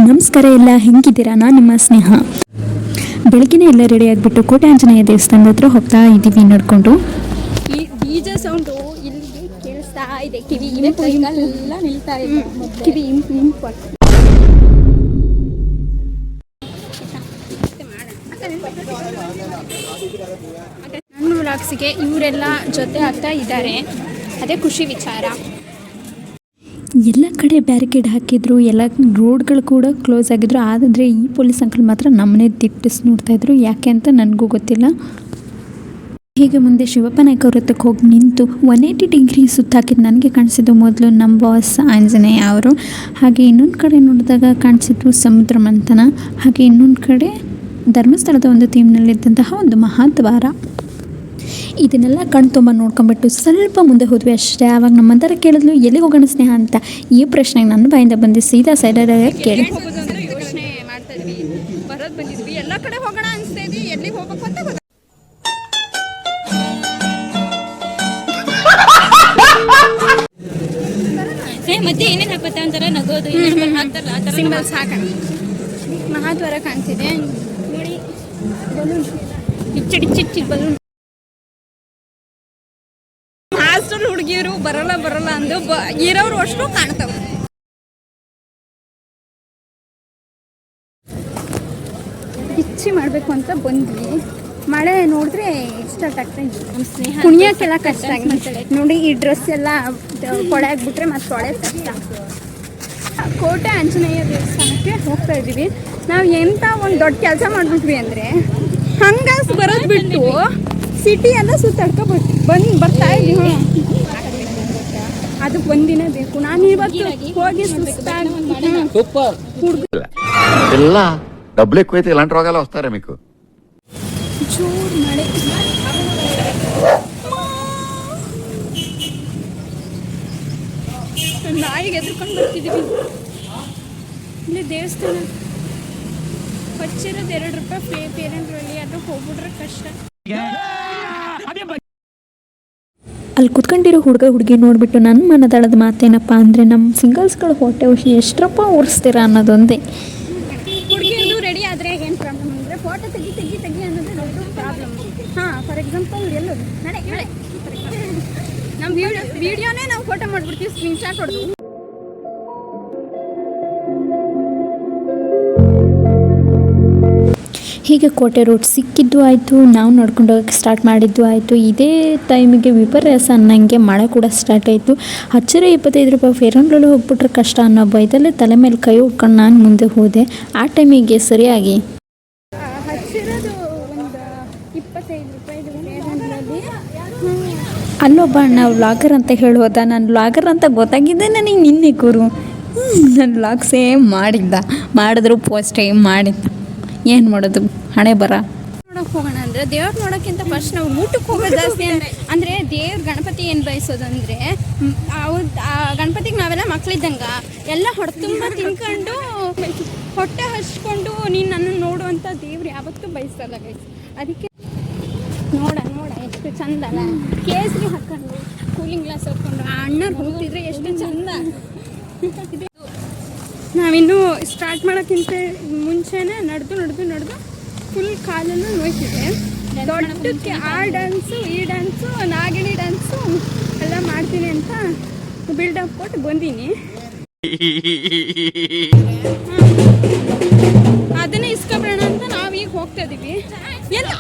ನಮಸ್ಕಾರ, ಎಲ್ಲ ಹೆಂಗಿದ್ದೀರಾ? ನಾನು ನಿಮ್ಮ ಸ್ನೇಹ. ಬೆಳಗ್ಗೆನೇ ಎಲ್ಲ ರೆಡಿ ಆಗಿಬಿಟ್ಟು ಕೋಟೆ ಆಂಜನೇಯ ದೇವಸ್ಥಾನದ ಹತ್ರ ಹೋಗ್ತಾ ಇದ್ದೀವಿ ನಡ್ಕೊಂಡು. ಈ ಡಿಜೆ ಸೌಂಡು ಇಲ್ಲಿಗೆ ಕೇಳಿಸ್ತಾ ಇದೆ. ಕಿವಿ ಕೈಗೆಲ್ಲ ನಿಲ್ತಾ ಇದೆ. ಕಿವಿ ಇಂಪು ನನ್ನ ವ್ಲಾಗ್ಸಿಗೆ ಇವರೆಲ್ಲ ಜೊತೆ ಆಗ್ತಾ ಇದ್ದಾರೆ. ಅದೇ ಖುಷಿ ವಿಚಾರ. ಎಲ್ಲ ಕಡೆ ಬ್ಯಾರಿಕೇಡ್ ಹಾಕಿದ್ರು, ಎಲ್ಲ ರೋಡ್ಗಳು ಕೂಡ ಕ್ಲೋಸ್ ಆಗಿದ್ರು. ಆದರೆ ಈ ಪೊಲೀಸ್ ಅಂಕಲ್ ಮಾತ್ರ ನಮ್ಮನ್ನೇ ದಿಟ್ಟಿಸಿ ನೋಡ್ತಾಯಿದ್ರು. ಯಾಕೆ ಅಂತ ನನಗೂ ಗೊತ್ತಿಲ್ಲ. ಹೀಗೆ ಮುಂದೆ ಶಿವಪ್ಪ ನಾಯ್ಕ ವೃತ್ತಕ್ಕೆ ಹೋಗಿ ನಿಂತು 180 ಡಿಗ್ರಿ ಸುತ್ತಾಕಿದ್ದು ನನಗೆ ಕಾಣಿಸಿದ್ದು ಮೊದಲು ನಮ್ಮ ಬಾಸ್ ಆಂಜನೇಯ ಅವರು. ಹಾಗೆ ಇನ್ನೊಂದು ಕಡೆ ನೋಡಿದಾಗ ಕಾಣಿಸಿದ್ರು ಸಮುದ್ರ ಮಂಥನ. ಹಾಗೆ ಇನ್ನೊಂದು ಕಡೆ ಧರ್ಮಸ್ಥಳದ ಒಂದು ಥೀಮ್ನಲ್ಲಿದ್ದಂತಹ ಒಂದು ಮಹಾದ್ವಾರ. ಇದನ್ನೆಲ್ಲ ಕಣ್ ತುಂಬ ನೋಡ್ಕೊಂಬಿಟ್ಟು ಸ್ವಲ್ಪ ಮುಂದೆ ಹೋದ್ವಿ ಅಷ್ಟೇ. ಆವಾಗ ನಮ್ಮ ಮಂದರ ಕೇಳಿದ್ಲು, ಎಲ್ಲಿ ಹೋಗೋಣ ಸ್ನೇಹ ಅಂತ. ಈ ಪ್ರಶ್ನೆಗೆ ನನ್ನ ಬಾಯಿಂದ ಬಂದು ಸೀದಾ ಸೈಡಲ್ಲಿ ಕೇಳಿ ಯೋಚನೆ ಮಾಡ್ತಾ ಇದ್ವಿ. ಬರೋದು ಬಂದಿದ್ವಿ, ಎಲ್ಲ ಕಡೆ ಹೋಗೋಣ ಅನಿಸ್ತಾ ಇದ್ವಿ. ಎಲ್ಲಿಗೆ ಹೋಗ್ಬೇಕು ಅಂತ ಗೊತ್ತ. ಮಧ್ಯೆ ಏನೇನು ಹಾಕುತ್ತೆ ಅಂತಾರೆ, ನಗೋದು ಹಾಕ್ತಾರಲ್ಲ ಸಿಂಬಲ್ಸ್ ಹಾಕೋಣ. ಮಹಾದ್ವಾರ ಕಾಣ್ತಿದೆ ನೋಡಿ. ಬಲೂನ್ ಚಿಕ್ಕ ಬಲೂನ್. ಹಾಸ್ಟೆಲ್ ಹುಡುಗಿಯರು ಬರಲ್ಲ ಅಂದು ಇರೋರು ಅಷ್ಟು ಕಾಣ್ತಾವ. ಬಿಚ್ಚಿ ಮಾಡಬೇಕು ಅಂತ ಬಂದ್ವಿ. ಮಳೆ ನೋಡಿದ್ರೆ ಸ್ಟಾರ್ಟ್ ಆಗ್ತಾ ಇದ್ವಿ. ಕುಣಿಯೋಕ್ಕೆಲ್ಲ ಕಷ್ಟ ಆಗ್ತದೆ ನೋಡಿ. ಈ ಡ್ರೆಸ್ ಎಲ್ಲ ಕೊಳೆ ಆಗಿಬಿಟ್ರೆ ಮತ್ತೆ ತೊಳೆ ಕಷ್ಟ. ಕೋಟೆ ಆಂಜನೇಯ ದೇವಸ್ಥಾನಕ್ಕೆ ಹೋಗ್ತಾ ಇದ್ದೀವಿ. ನಾವು ಎಂಥ ಒಂದು ದೊಡ್ಡ ಕೆಲಸ ಮಾಡಿಬಿಟ್ವಿ ಅಂದರೆ, ಹಂಗಾಸ್ ಬರೋದು ಬಿಟ್ಟು ಸಿಟಿ ಎಲ್ಲ ಸುತ್ತಾಡ್ಕೊಂಡು ಬರ್ತಾ ಇದ್ದೀವಿ. ಅದು ಒಂದಿನ ಬೇಕು. ನಾನು ಇವತ್ತು ಹೋಗಿ ಎಲ್ಲ డబ్బులు ఎక్కువైతే ఇలాంటి రోగాలు వస్తారా మీకు? ಜೋರ್ ಮಳೆ. ನಾಯಿಗೆ ಎದ್ರುಕೊಂಡು ಬರ್ತಿದ್ದೀವಿ. ಇಲ್ಲಿ ದೇವಸ್ಥಾನ ಹಚ್ಚಿರೋದು ₹2 ಪೇರೆಂಟ್ರಲ್ಲಿ. ಅದು ಹೋಗ್ಬಿಟ್ರೆ ಕಷ್ಟ. ಅಲ್ಲಿ ಕುತ್ಕೊಂಡಿರೋ ಹುಡುಗಿ ನೋಡಿಬಿಟ್ಟು ನನ್ನ ಮನದಾಳದ ಮಾತೇನಪ್ಪ ಅಂದರೆ, ನಮ್ಮ ಸಿಂಗಲ್ಸ್ಗಳು ಹೊಟ್ಟೆ ಹುಷಿ ಎಷ್ಟರಪ್ಪ ಉರಿಸ್ತೀರಾ ಅನ್ನೋದೊಂದೇ. ಹುಡುಗಿಯದು ರೆಡಿ ಆದರೆ ಏನು ಪ್ರಾಬ್ಲಮ್ ಅಂದರೆ, ಫೋಟೋ ತೆಗಿ ಅನ್ನೋದು ದೊಡ್ಡ ಪ್ರಾಬ್ಲಮ್. ಹಾಂ, ಫಾರ್ ಎಕ್ಸಾಂಪಲ್ ಎಲ್ಲೋದು ನಡೆ ನಮ್ಮ ವಿಡಿಯೋನೇ ನಾವು ಫೋಟೋ ಮಾಡಿಬಿಡ್ತೀವಿ, ಸ್ಕ್ರೀನ್ಶಾಟ್ ಹೊಡೆದು. ಹೀಗೆ ಕೋಟೆ ರೋಡ್ ಸಿಕ್ಕಿದ್ದು ಆಯಿತು, ನಾವು ನಡ್ಕೊಂಡು ಹೋಗೋಕ್ಕೆ ಸ್ಟಾರ್ಟ್ ಮಾಡಿದ್ದು ಆಯಿತು. ಇದೇ ಟೈಮಿಗೆ ವಿಪರ್ಯಾಸ ಅನ್ನಂಗೆ ಮಳೆ ಕೂಡ ಸ್ಟಾರ್ಟ್ ಆಯಿತು. ₹25 ಫೇರ್ ಆ್ಯಂಡ್ ಲವ್ಲಿ ಹೋಗ್ಬಿಟ್ರೆ ಕಷ್ಟ ಅನ್ನೋ ಭಯದಲ್ಲೇ ತಲೆ ಮೇಲೆ ಕೈ ಹೊಡ್ಕೊಂಡು ನಾನು ಮುಂದೆ ಹೋದೆ. ಆ ಟೈಮಿಗೆ ಸರಿಯಾಗಿ ಹಚ್ಚಿರೋದು ಒಂದು ₹25 ಅಲ್ಲೊಬ್ಬ ಅಣ್ಣ ವ್ಲಾಗರ್ ಅಂತ ಹೇಳೋದ. ನಾನು ವ್ಲಾಗರ್ ಅಂತ ಗೊತ್ತಾಗಿದ್ದೆ ನನಗೆ ನಿನ್ನೆ ಗುರು. ನಾನು ವ್ಲಾಗ್ ಸೇಮ್ ಮಾಡಿದ್ರು ಪೋಸ್ಟ್ ಮಾಡಿದ್ದ. ಏನು ಮಾಡೋದು, ಹಣೆ ಬರ. ನೋಡೋಕೆ ಹೋಗೋಣ ಅಂದರೆ, ದೇವ್ರು ನೋಡೋಕ್ಕಿಂತ ಫಸ್ಟ್ ನಾವು ಊಟಕ್ಕೆ ಹೋಗೋದು ಜಾಸ್ತಿ. ಅಂದರೆ ದೇವ್ರ ಗಣಪತಿ ಏನು ಬಯಸೋದಂದರೆ, ಆ ಗಣಪತಿಗೆ ನಾವೆಲ್ಲ ಮಕ್ಕಳಿದ್ದಂಗೆ ಎಲ್ಲ ಹೊಟ್ಟೆ ತುಂಬ ತಿನ್ಕೊಂಡು ಹೊಟ್ಟೆ ಹಚ್ಕೊಂಡು ನೀನು ನನ್ನನ್ನು ನೋಡುವಂಥ ದೇವ್ರು ಯಾವತ್ತೂ ಬಯಸಲ್ಲ ಗೈಸ್. ಅದಕ್ಕೆ ನೋಡ ಎಷ್ಟು ಚಂದ ಅಲ್ಲ. ಕೇಸರಿ ಹಾಕ್ಕೊಂಡು ಕೂಲಿಂಗ್ ಗ್ಲಾಸ್ ಹಾಕ್ಕೊಂಡು ಆ ಅಣ್ಣರು ಹೋಗ್ತಿದ್ರೆ ಎಷ್ಟು ಚಂದ. ನಾವಿನ್ನೂ ಸ್ಟಾರ್ಟ್ ಮಾಡೋಕ್ಕಿಂತ ಮುಂಚೆನೇ ನಡೆದು ಫುಲ್ ಕಾಲನ್ನು ನೋಯ್ತಿದೆ. ದೊಡ್ಡಕ್ಕೆ ಆ ಡ್ಯಾನ್ಸು ಈ ಡ್ಯಾನ್ಸು ನಾಗಿಣಿ ಡ್ಯಾನ್ಸು ಎಲ್ಲ ಮಾಡ್ತೀನಿ ಅಂತ ಬಿಲ್ಡಪ್ ಕೊಟ್ಟು ಬಂದೀನಿ. ಅದನ್ನೇ ಇಸ್ಕೊಬಿಡೋಣ ಅಂತ ನಾವೀಗ ಹೋಗ್ತಾ ಇದ್ದೀವಿ. ಎಲ್ಲ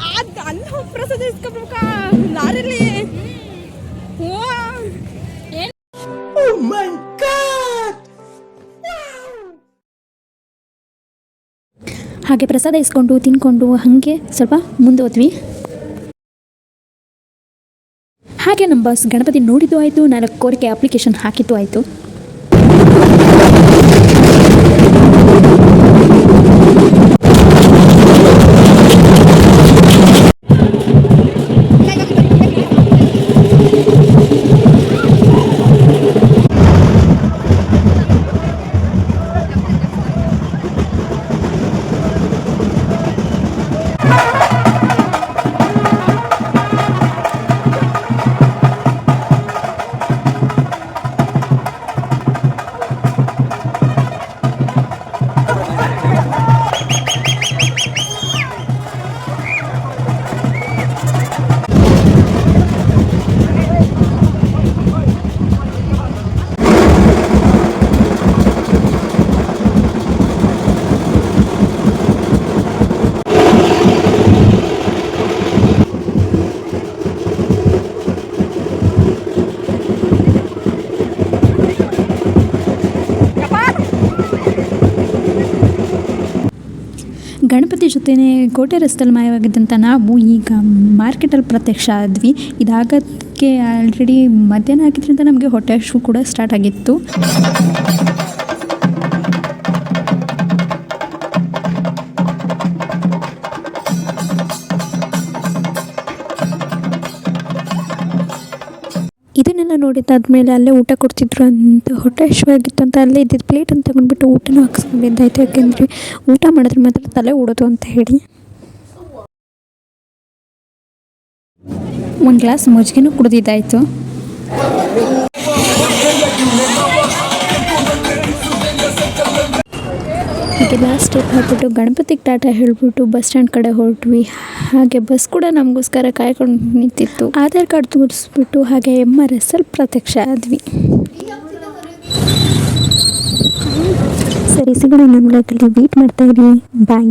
ಅಲ್ಲಿ ಹೋಗಿ ಪ್ರಸಾದ ಇಸ್ಕೊಬೇಕಾ ಲಾರಿಲಿ? ಹಾಗೆ ಪ್ರಸಾದ ಇಸ್ಕೊಂಡು ತಿನ್ಕೊಂಡು ಹಾಗೆ ಸ್ವಲ್ಪ ಮುಂದೆ ಹೋದ್ವಿ. ಹಾಗೆ ನಮ್ಮ ಬಾಸ್ ಗಣಪತಿ ನೋಡಿದ್ದು ಆಯಿತು, 4 ಕೋರಿಕೆ ಅಪ್ಲಿಕೇಶನ್ ಹಾಕಿದ್ದು ಆಯಿತು. ಗಣಪತಿ ಜೊತೆನೇ ಕೋಟೆ ರಸ್ತೆಯಲ್ಲಿ ಮಾಯವಾಗಿದ್ದಂಥ ನಾವು ಈಗ ಮಾರ್ಕೆಟಲ್ಲಿ ಪ್ರತ್ಯಕ್ಷ ಆದ್ವಿ. ಇದಾಗೋದಕ್ಕೆ ಆಲ್ರೆಡಿ ಮಧ್ಯಾಹ್ನ ಆಗಿದ್ದರಿಂದ ನಮಗೆ ಹೊಟ್ಟೆ ಹಸಿವು ಕೂಡ ಸ್ಟಾರ್ಟ್ ಆಗಿತ್ತು. ಇದನ್ನೆಲ್ಲ ನೋಡಿದ್ದಾದ್ಮೇಲೆ ಅಲ್ಲೇ ಊಟ ಕೊಡ್ತಿದ್ರು ಅಂತ ಹೊಟ್ಟೆ ಹಸಿವಾಗಿತ್ತು ಅಂತ ಅಲ್ಲೇ ಇದ್ದಿದ್ದು ಪ್ಲೇಟನ್ನು ತಗೊಂಡ್ಬಿಟ್ಟು ಊಟನೂ ಹಾಕ್ಸ್ಕೊಂಡಿದ್ದಾಯ್ತು. ಯಾಕೆಂದರೆ ಊಟ ಮಾಡಿದ್ರೆ ಮಾತ್ರ ತಲೆ ಓಡೋದು ಅಂತ ಹೇಳಿ ಒಂದು ಗ್ಲಾಸ್ ಮಜ್ಜಿಗೆನೂ ಕುಡಿದಿದ್ದಾಯಿತು. ಹೀಗೆ ಲಾಸ್ಟ್ ಸ್ಟೆಪ್ ಹಾಕ್ಬಿಟ್ಟು ಗಣಪತಿಗೆ ಟಾಟಾ ಹೇಳಿಬಿಟ್ಟು ಬಸ್ ಸ್ಟ್ಯಾಂಡ್ ಕಡೆ ಹೊರಟ್ವಿ. ಹಾಗೆ ಬಸ್ ಕೂಡ ನಮಗೋಸ್ಕರ ಕಾಯ್ಕೊಂಡು ನಿಂತಿತ್ತು. ಆಧಾರ್ ಕಾರ್ಡ್ ತೋರಿಸ್ಬಿಟ್ಟು ಹಾಗೆ MRS ಅಲ್ಲಿ ಪ್ರತ್ಯಕ್ಷ ಆದ್ವಿ. ಸರಿ, ಸಿಗೋಣ. ನನ್ನ ಬ್ಲಾಗಲ್ಲಿ ವೇಟ್ ಮಾಡ್ತಾ ಇರಿ. ಬಾಯ್.